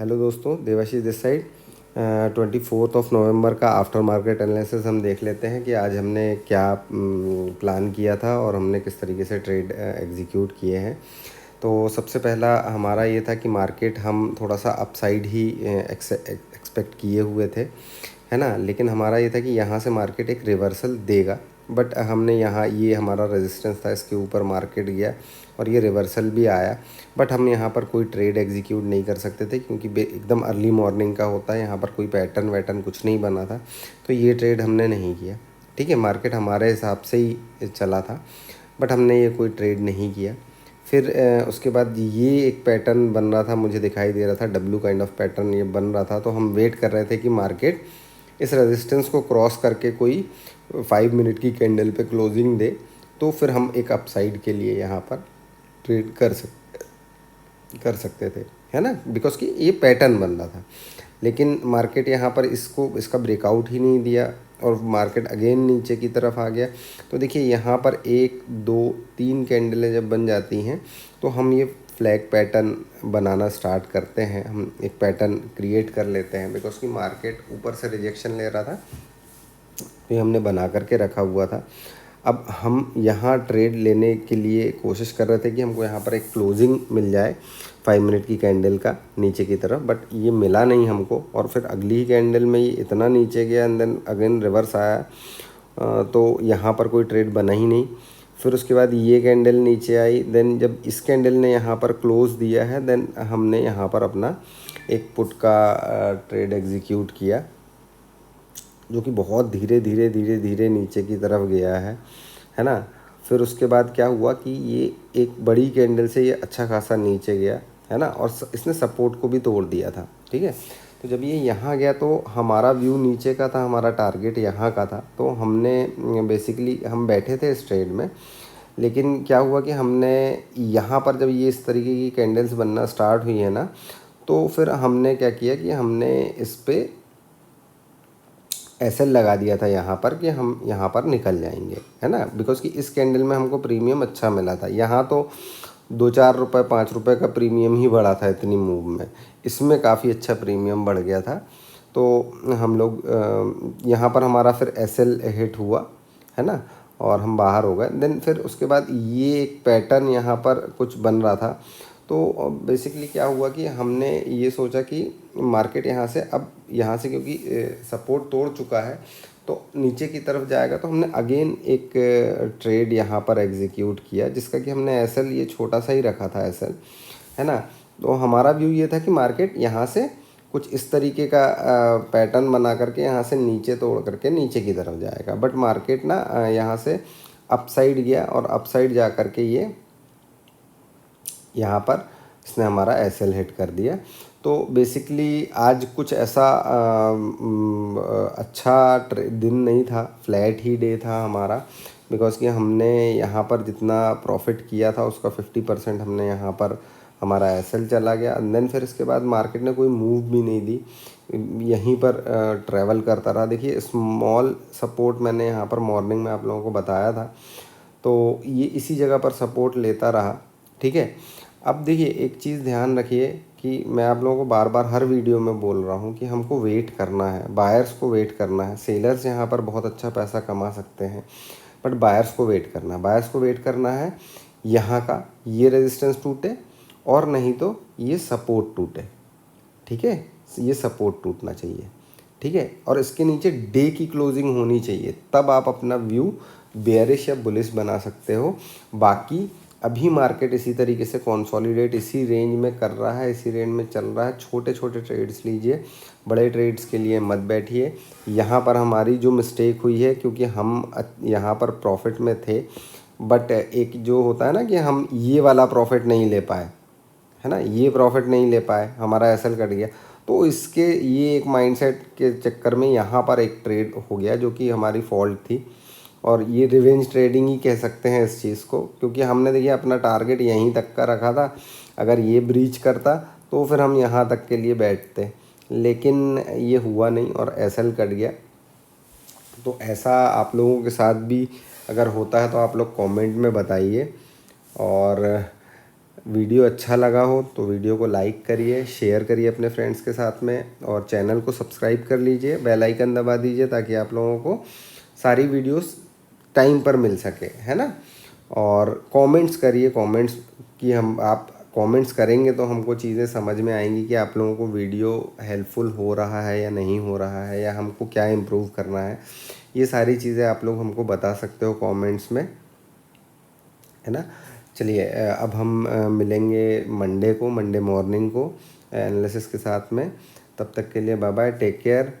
Hello दोस्तों, Debashish this side. 24 नवंबर का after market analysis हम देख लेते हैं कि आज हमने क्या प्लान किया था और हमने किस तरीके से ट्रेड एग्जीक्यूट किए हैं। तो सबसे पहला हमारा ये था कि मार्केट हम थोड़ा सा अपसाइड ही एक्सपेक्ट किए हुए थे, है ना। लेकिन हमारा ये था कि यहाँ से मार्केट एक रिवर्सल देगा, बट हमने यहाँ ये हमारा रेजिस्टेंस था, इसके ऊपर मार्केट गया और ये रिवर्सल भी आया। बट हम यहाँ पर कोई ट्रेड एग्जीक्यूट नहीं कर सकते थे क्योंकि एकदम अर्ली मॉर्निंग का होता है, यहाँ पर कोई पैटर्न वैटर्न कुछ नहीं बना था, तो ये ट्रेड हमने नहीं किया। ठीक है, मार्केट हमारे हिसाब से ही चला था, बट हमने ये कोई ट्रेड नहीं किया। फिर उसके बाद ये एक पैटर्न बन रहा था, मुझे दिखाई दे रहा था डब्लू काइंड ऑफ पैटर्न ये बन रहा था, तो हम वेट कर रहे थे कि मार्केट इस रेजिस्टेंस को क्रॉस करके कोई 5 मिनट की कैंडल पे क्लोजिंग दे, तो फिर हम एक अपसाइड के लिए यहाँ पर ट्रेड कर सकते थे, है ना, बिकॉज कि ये पैटर्न बन रहा था। लेकिन मार्केट यहाँ पर इसका ब्रेकआउट ही नहीं दिया और मार्केट अगेन नीचे की तरफ आ गया। तो देखिए यहाँ पर 1 2 3 कैंडलें जब बन जाती हैं तो हम ये फ्लैग पैटर्न बनाना स्टार्ट करते हैं, हम एक पैटर्न क्रिएट कर लेते हैं, बिकॉज कि मार्केट ऊपर से रिजेक्शन ले रहा था, तो ये हमने बना करके रखा हुआ था। अब हम यहाँ ट्रेड लेने के लिए कोशिश कर रहे थे कि हमको यहाँ पर एक क्लोजिंग मिल जाए 5 मिनट की कैंडल का नीचे की तरफ, बट ये मिला नहीं हमको। और फिर अगली ही कैंडल में ये इतना नीचे गया एंड देन अगेन रिवर्स आया, तो यहाँ पर कोई ट्रेड बना ही नहीं। फिर उसके बाद ये कैंडल नीचे आई, देन जब इस कैंडल ने यहाँ पर क्लोज दिया है, देन हमने यहाँ पर अपना एक पुट का ट्रेड एग्जीक्यूट किया, जो कि बहुत धीरे धीरे धीरे धीरे नीचे की तरफ गया है ना। फिर उसके बाद क्या हुआ कि ये एक बड़ी कैंडल से ये अच्छा खासा नीचे गया, है ना, और इसने सपोर्ट को भी तोड़ दिया था। ठीक है, तो जब ये यहाँ गया तो हमारा व्यू नीचे का था, हमारा टारगेट यहाँ का था, तो हमने बेसिकली हम बैठे थे इस ट्रेड में। लेकिन क्या हुआ कि हमने यहाँ पर जब ये इस तरीके की कैंडल्स बनना स्टार्ट हुई है ना, तो फिर हमने क्या किया कि हमने इस पर एसएल लगा दिया था यहाँ पर कि हम यहाँ पर निकल जाएंगे, है ना, बिकॉज कि इस कैंडल में हमको प्रीमियम अच्छा मिला था। यहाँ तो 2-4 रुपये 5 रुपये का प्रीमियम ही बढ़ा था इतनी मूव में, इसमें काफ़ी अच्छा प्रीमियम बढ़ गया था। तो हम लोग यहाँ पर हमारा फिर एसएल हिट हुआ, है ना, और हम बाहर हो गए। देन फिर उसके बाद ये एक पैटर्न यहाँ पर कुछ बन रहा था, तो बेसिकली क्या हुआ कि हमने ये सोचा कि मार्केट यहाँ से अब यहाँ से क्योंकि सपोर्ट तोड़ चुका है तो नीचे की तरफ जाएगा, तो हमने अगेन एक ट्रेड यहाँ पर एग्जीक्यूट किया, जिसका कि हमने एसएल ये छोटा सा ही रखा था एसएल, है ना। तो हमारा व्यू ये था कि मार्केट यहाँ से कुछ इस तरीके का पैटर्न बना करके यहाँ से नीचे तोड़ करके नीचे की तरफ जाएगा, बट मार्केट ना यहाँ से अपसाइड गया और अपसाइड जा करके ये यहाँ पर इसने हमारा एसएल हिट कर दिया। तो बेसिकली आज कुछ ऐसा अच्छा दिन नहीं था, फ्लैट ही डे था हमारा, बिकॉज कि हमने यहाँ पर जितना प्रॉफिट किया था उसका 50% हमने यहाँ पर हमारा एसएल चला गया। एंड देन फिर इसके बाद मार्केट ने कोई मूव भी नहीं दी, यहीं पर ट्रैवल करता रहा। देखिए स्मॉल सपोर्ट मैंने यहाँ पर मॉर्निंग में आप लोगों को बताया था, तो ये इसी जगह पर सपोर्ट लेता रहा। ठीक है, अब देखिए एक चीज़ ध्यान रखिए कि मैं आप लोगों को बार बार हर वीडियो में बोल रहा हूँ कि हमको वेट करना है, बायर्स को वेट करना है। सेलर्स यहाँ पर बहुत अच्छा पैसा कमा सकते हैं, बट बायर्स को वेट करना है, बायर्स को वेट करना है यहाँ का ये रेजिस्टेंस टूटे और नहीं तो ये सपोर्ट टूटे। ठीक है, ये सपोर्ट टूटना चाहिए, ठीक है, और इसके नीचे डे की क्लोजिंग होनी चाहिए, तब आप अपना व्यू बेयरिश या बुलिश बना सकते हो। बाकी अभी मार्केट इसी तरीके से कंसोलिडेट इसी रेंज में कर रहा है, इसी रेंज में चल रहा है। छोटे छोटे ट्रेड्स लीजिए, बड़े ट्रेड्स के लिए मत बैठिए। यहाँ पर हमारी जो मिस्टेक हुई है, क्योंकि हम यहाँ पर प्रॉफिट में थे, बट एक जो होता है ना कि हम ये वाला प्रॉफिट नहीं ले पाए, है ना, ये प्रॉफिट नहीं ले पाए, हमारा एसएल कट गया, तो इसके ये एक माइंडसेट के चक्कर में यहाँ पर एक ट्रेड हो गया जो कि हमारी फॉल्ट थी। और ये रिवेंज ट्रेडिंग ही कह सकते हैं इस चीज़ को, क्योंकि हमने देखिए अपना टारगेट यहीं तक का रखा था, अगर ये ब्रीच करता तो फिर हम यहाँ तक के लिए बैठते, लेकिन ये हुआ नहीं और एसएल कट गया। तो ऐसा आप लोगों के साथ भी अगर होता है तो आप लोग कमेंट में बताइए। और वीडियो अच्छा लगा हो तो वीडियो को लाइक करिए, शेयर करिए अपने फ्रेंड्स के साथ में, और चैनल को सब्सक्राइब कर लीजिए, बेल आइकन दबा दीजिए ताकि आप लोगों को सारी वीडियोस टाइम पर मिल सके, है ना। और कमेंट्स करिए, कमेंट्स की हम आप कमेंट्स करेंगे तो हमको चीज़ें समझ में आएंगी कि आप लोगों को वीडियो हेल्पफुल हो रहा है या नहीं हो रहा है, या हमको क्या इम्प्रूव करना है। ये सारी चीज़ें आप लोग हमको बता सकते हो कमेंट्स में, है ना। चलिए अब हम मिलेंगे मंडे को, मंडे मॉर्निंग को एनालिसिस के साथ में। तब तक के लिए बाय बाय, टेक केयर।